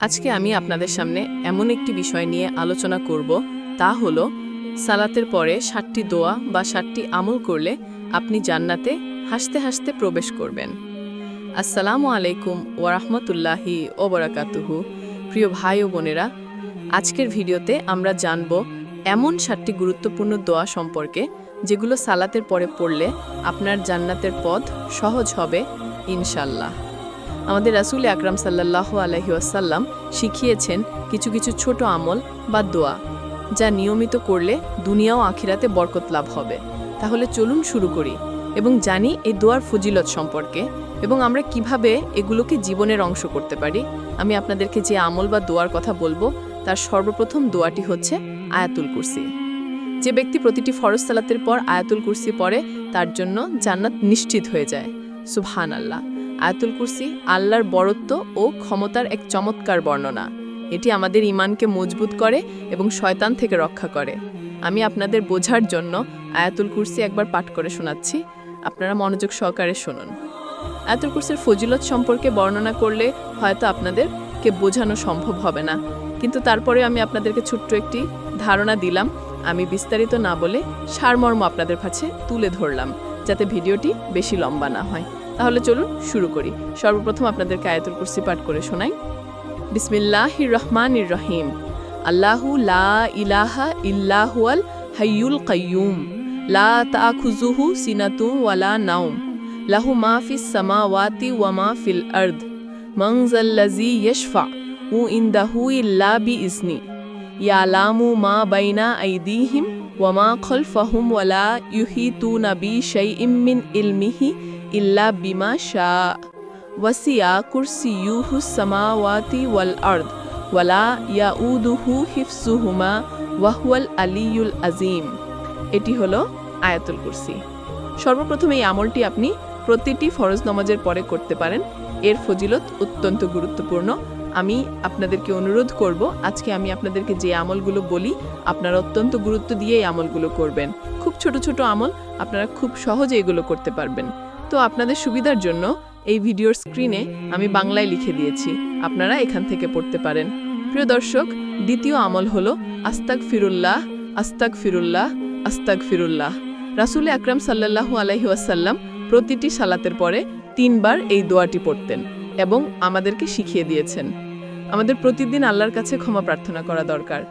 আজকে আমি আপনাদের সামনে এমন একটি বিষয় নিয়ে আলোচনা করব, তা হলো সালাতের পরে 7টি দোয়া বা 7টি আমল করলে আপনি জান্নাতে হাসতে হাসতে প্রবেশ করবেন। আসসালামু আলাইকুম ওয়ারাহমাতুল্লাহি ওবারাকাতুহু। প্রিয় ভাই ও বোনেরা, আজকের ভিডিওতে আমরা জানব এমন 7টি গুরুত্বপূর্ণ দোয়া সম্পর্কে যেগুলো সালাতের পরে পড়লে আপনার জান্নাতের পথ সহজ হবে ইনশাল্লাহ। আমাদের রাসূল আকরাম সাল্লাল্লাহু আলাইহি ওয়াসাল্লাম শিখিয়েছেন কিছু কিছু ছোট আমল বা দোয়া, যা নিয়মিত করলে দুনিয়া ও আখিরাতে বরকত লাভ হবে। তাহলে চলুন শুরু করি এবং জানি এই দোয়ার ফজিলত সম্পর্কে এবং আমরা কিভাবে এগুলোকে জীবনের অংশ করতে পারি। আমি আপনাদেরকে যে আমল বা দোয়ার কথা বলবো তার সর্বপ্রথম দোয়াটি হচ্ছে আয়াতুল কুরসি। যে ব্যক্তি প্রতিটি ফরজ সালাতের পর আয়াতুল কুরসি পড়ে তার জন্য জান্নাত নিশ্চিত হয়ে যায়। সুবহানাল্লাহ। আয়াতুল কুরসি আল্লাহর বরত্ব ও ক্ষমতার এক চমৎকার বর্ণনা। এটি আমাদের ঈমানকে মজবুত করে এবং শয়তান থেকে রক্ষা করে। আমি আপনাদের বোঝার জন্য আয়াতুল কুরসি একবার পাঠ করে শোনাচ্ছি, আপনারা মনোযোগ সহকারে শুনুন। আয়াতুল কুরসির ফজিলত সম্পর্কে বর্ণনা করলে হয়তো আপনাদেরকে বোঝানো সম্ভব হবে না, কিন্তু তারপরে আমি আপনাদেরকে ছোট্ট একটি ধারণা দিলাম। আমি বিস্তারিত না বলে সারমর্ম আপনাদের কাছে তুলে ধরলাম, যাতে ভিডিওটি বেশি লম্বা না হয়। তাহলে চলুন শুরু করি। সর্বপ্রথম আপনাদেরকে আয়াতুল কুরসি পাঠ করে শোনাই। বিসমিল্লাহির রহমানির রহিম। আল্লাহু লা ইলাহা ইল্লা হুয়াল হাইয়ুল কাইয়ুম লা তাখুযুহু সিনাতুন ওয়ালা নাওম লাহু মা ফিস সামাওয়াতি ওয়া মা ফিল আরদ মান যাল্লাযী ইয়াশফা'উ ইনদাহু ইল্লা বিইজনি ইয়ালামু মা বাইনা আইদিহিম ওয়া মা খালফাহুম ওয়ালা ইউহিতুনা বিশাইইম মিন ইলমিহি ইল্লা বিমা শাআ ওয়াসিয়া কুরসিয়ুহুস সামাওয়াতি ওয়াল আরদ ওয়ালা ইয়াউদুহু হিফযুহুমা ওয়া হুয়াল আলিয়্যুল আযীম। এটি হলো আয়াতুল কুরসি। সর্বপ্রথম এই আমলটি আপনি প্রতিটি ফরজ নামাজের পরে করতে পারেন। এর ফজিলত অত্যন্ত গুরুত্বপূর্ণ। আমি আপনাদেরকে অনুরোধ করব, আজকে আমি আপনাদেরকে যে আমলগুলো বলি আপনারা অত্যন্ত গুরুত্ব দিয়ে এই আমলগুলো করবেন। খুব ছোট ছোট আমল, আপনারা খুব সহজে এগুলো করতে পারবেন। তো আপনাদের সুবিধার জন্য এই ভিডিওর স্ক্রিনে আমি বাংলায় লিখে দিয়েছি, আপনারা এখান থেকে পড়তে পারেন। প্রিয় দর্শক, দ্বিতীয় আমল হলো আস্তাগফিরুল্লাহ আস্তাগফিরুল্লাহ আস্তাগফিরুল্লাহ। রাসূল আকরাম সাল্লাল্লাহু আলাইহি ওয়াসাল্লাম প্রতিটি সালাতের পরে 3 বার এই দোয়াটি পড়তেন এবং আমাদেরকে শিখিয়ে দিয়েছেন। আমাদের প্রতিদিন আল্লাহর কাছে ক্ষমা প্রার্থনা করা দরকার।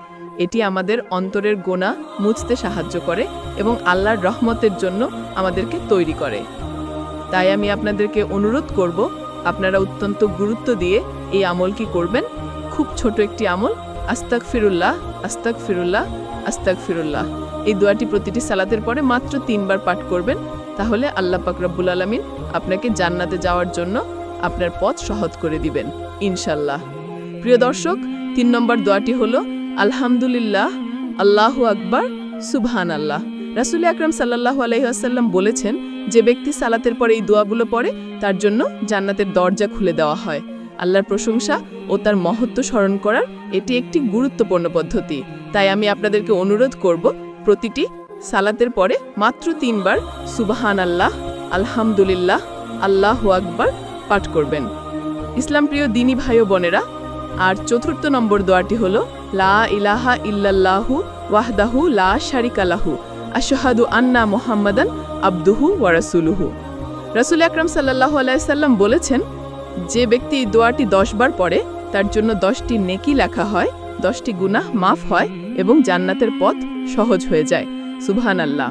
এটি আমাদের অন্তরের গোনা মুছতে সাহায্য করে এবং আল্লাহর রহমতের জন্য আমাদেরকে তৈরি করে। তাই আমি আপনাদেরকে অনুরোধ করব, আপনারা অত্যন্ত গুরুত্ব দিয়ে এই আমল কি করবেন। খুব ছোট একটি আমল, আস্তাগফিরুল্লাহ আস্তাগফিরুল্লাহ আস্তাগফিরুল্লাহ। এই দোয়াটি প্রতিটি সালাতের পরে মাত্র 3 বার পাঠ করবেন। তাহলে আল্লাহ পাক রব্বুল আলামিন আপনাকে জান্নাতে যাওয়ার জন্য আপনার পথ সহজ করে দিবেন ইনশাল্লাহ। প্রিয় দর্শক, 3 নম্বর দোয়াটি হলো আলহামদুলিল্লাহ আল্লাহু আকবার সুবহানাল্লাহ। রাসূল আকরাম সাল্লাল্লাহু আলাইহি ওয়াসাল্লাম বলেছেন, যে ব্যক্তি সালাতের পরে এই দোয়াগুলো পড়ে তার জন্য জান্নাতের দরজা খুলে দেওয়া হয়। আল্লাহর প্রশংসা ও তার মহত্ব স্মরণ করার এটি একটি গুরুত্বপূর্ণ পদ্ধতি। তাই আমি আপনাদেরকে অনুরোধ করব, প্রতিটি সালাতের পরে মাত্র 3 বার সুবহানাল্লাহ আলহামদুলিল্লাহ আল্লাহু আকবার পাঠ করবেন। ইসলাম প্রিয় দিনী ভাই ও বোনেরা, আর 4র্থ নম্বর দোয়াটি হলো লা ইলাহা ইল্লাল্লাহু ওয়াহদাহু লা শারিকা লাহু আশহাদু আন্না মুহাম্মাদান আবদুহু ওয়া রাসূলুহু। রাসূল আকরাম সাল্লাল্লাহু আলাইহি সাল্লাম বলেছেন, যে ব্যক্তি এই দোয়াটি 10 বার পড়ে তার জন্য 10টি নেকি লেখা হয়, 10টি গুনাহ মাফ হয় এবং জান্নাতের পথ সহজ হয়ে যায়। সুবহানাল্লাহ।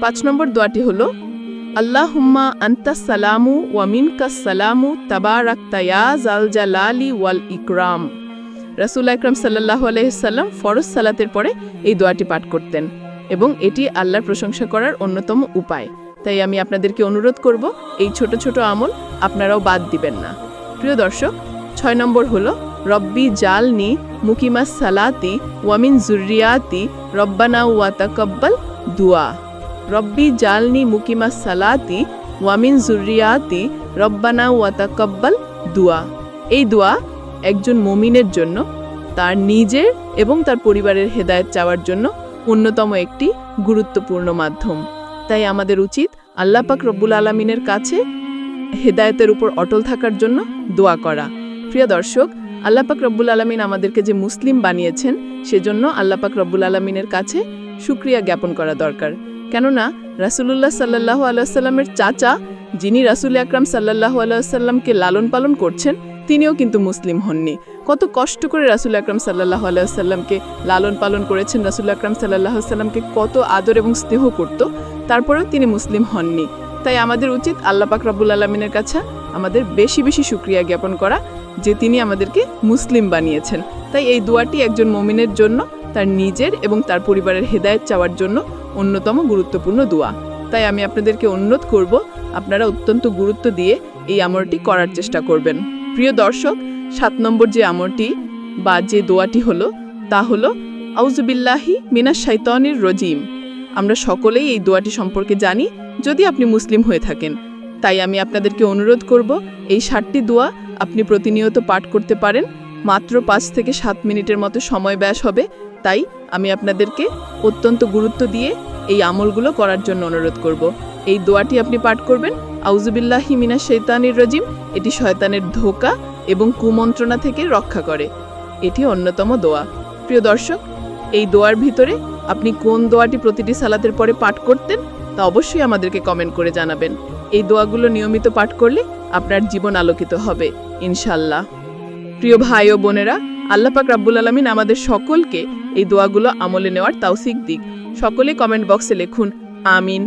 5 নম্বর দোয়াটি হলো আল্লাহুম্মা আনতাস সালামু ওয়া মিনকাস সালামু তাবারাকতা ইয়া যাল জালালি ওয়াল ইকরাম। রাসূল আকরাম সাল্লাল্লাহু আলাইহি সাল্লাম ফরজ সালাতের পরে এই দোয়াটি পাঠ করতেন এবং এটি আল্লাহর প্রশংসা করার অন্যতম উপায়। তাই আমি আপনাদেরকে অনুরোধ করব, এই ছোট ছোট আমল আপনারাও বাদ দিবেন না। প্রিয় দর্শক, 6 নম্বর হলো রব্বি জালনি মুকিমাস সালাতি ওয়া মিন যুররিয়াতি রব্বানা ওয়া তাকাব্বাল দুআ। রব্বি জালনি মুকিমাস সালাতি ওয়া মিন যুররিয়াতি রব্বানা ওয়া তাকাব্বাল দুআ। এই দোয়া একজন মুমিনের জন্য তার নিজের এবং তার পরিবারের হেদায়েত চাওয়ার জন্য অন্যতম একটি গুরুত্বপূর্ণ মাধ্যম। তাই আমাদের উচিত আল্লাহ পাক রব্বুল আলামিনের কাছে হেদায়েতের উপর অটল থাকার জন্য দোয়া করা। প্রিয় দর্শক, আল্লাহ পাক রব্বুল আলামিন আমাদেরকে যে মুসলিম বানিয়েছেন সেজন্য আল্লাহ পাক রব্বুল আলামিনের কাছে শুকরিয়া জ্ঞাপন করা দরকার। কেননা রাসূলুল্লাহ সাল্লাল্লাহু আলাইহি ওয়াসাল্লামের চাচা, যিনি রাসূল আকরাম সাল্লাল্লাহু আলাইহি ওয়াসাল্লামকে লালন পালন করছেন, তিনিও কিন্তু মুসলিম হননি। কত কষ্ট করে রাসূল আকরাম সাল্লাল্লাহু আলাইহি ওয়াসাল্লামকে লালন পালন করেছেন, রাসূল আকরাম সাল্লাল্লাহু আলাইহি ওয়াসাল্লামকে কত আদর এবং স্নেহ করত, তারপরেও তিনি মুসলিম হননি। তাই আমাদের উচিত আল্লাহ পাক রব্বুল আলামিনের কাছে আমাদের বেশি বেশি শুকরিয়া জ্ঞাপন করা যে তিনি আমাদেরকে মুসলিম বানিয়েছেন। তাই এই দোয়াটি একজন মুমিনের জন্য তার নিজের এবং তার পরিবারের হেদায়েত চাওয়ার জন্য অন্যতম গুরুত্বপূর্ণ দোয়া। তাই আমি আপনাদেরকে অনুরোধ করব, আপনারা অত্যন্ত গুরুত্ব দিয়ে এই আমলটি করার চেষ্টা করবেন। প্রিয় দর্শক, 7 নম্বর যে আমলটি বা যে দোয়াটি হলো তা হলো আউযুবিল্লাহি মিনাশ শাইতানির রজিম। আমরা সকলেই এই দোয়াটি সম্পর্কে জানি যদি আপনি মুসলিম হয়ে থাকেন। তাই আমি আপনাদেরকে অনুরোধ করব, এই 7টি দোয়া আপনি প্রতিনিয়ত পাঠ করতে পারেন। মাত্র 5 থেকে 7 মিনিটের মতো সময় ব্যয় হবে। তাই আমি আপনাদেরকে অত্যন্ত গুরুত্ব দিয়ে এই আমলগুলো করার জন্য অনুরোধ করব। এই দোয়াটি আপনি পাঠ করবেন, আউযুবিল্লাহি মিনাশ শাইতানির রজিম। এটি শয়তানের ধোঁকা এবং কুমন্ত্রণা থেকে রক্ষা করে। এটি অন্যতম দোয়া। প্রিয় দর্শক, এই দোয়ার ভিতরে আপনি কোন দোয়াটি প্রতিটি সালাতের পরে পাঠ করতেন তা অবশ্যই আমাদেরকে কমেন্ট করে জানাবেন। এই দোয়াগুলো নিয়মিত পাঠ করলে আপনার জীবন আলোকিত হবে ইনশাআল্লাহ। প্রিয় ভাই ও বোনেরা, আল্লাহ পাক রব্বুল আলামিন আমাদের সকলকে এই দোয়াগুলো আমলে নেওয়ার তৌফিক দিক। সকলে কমেন্ট বক্সে লিখুন আমিন।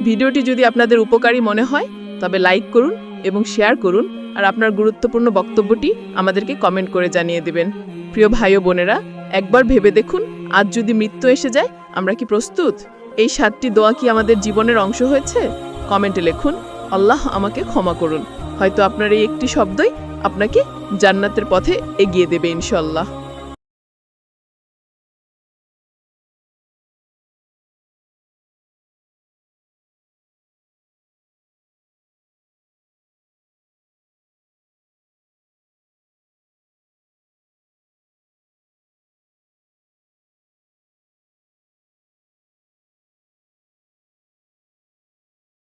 ভিডিওটি যদি আপনাদের উপকারী মনে হয় তবে লাইক করুন এবং শেয়ার করুন, আর আপনার গুরুত্বপূর্ণ বক্তব্যটি আমাদেরকে কমেন্ট করে জানিয়ে দিবেন। প্রিয় ভাই ও বোনেরা, একবার ভেবে দেখুন, আজ যদি মৃত্যু এসে যায় আমরা কি প্রস্তুত? এই 7টি দোয়া কি আমাদের জীবনের অংশ হয়েছে? কমেন্টে লিখুন আল্লাহ আমাকে ক্ষমা করুন। হয়তো আপনার এই একটি শব্দই আপনাকে জান্নাতের পথে এগিয়ে দেবে ইনশাআল্লাহ।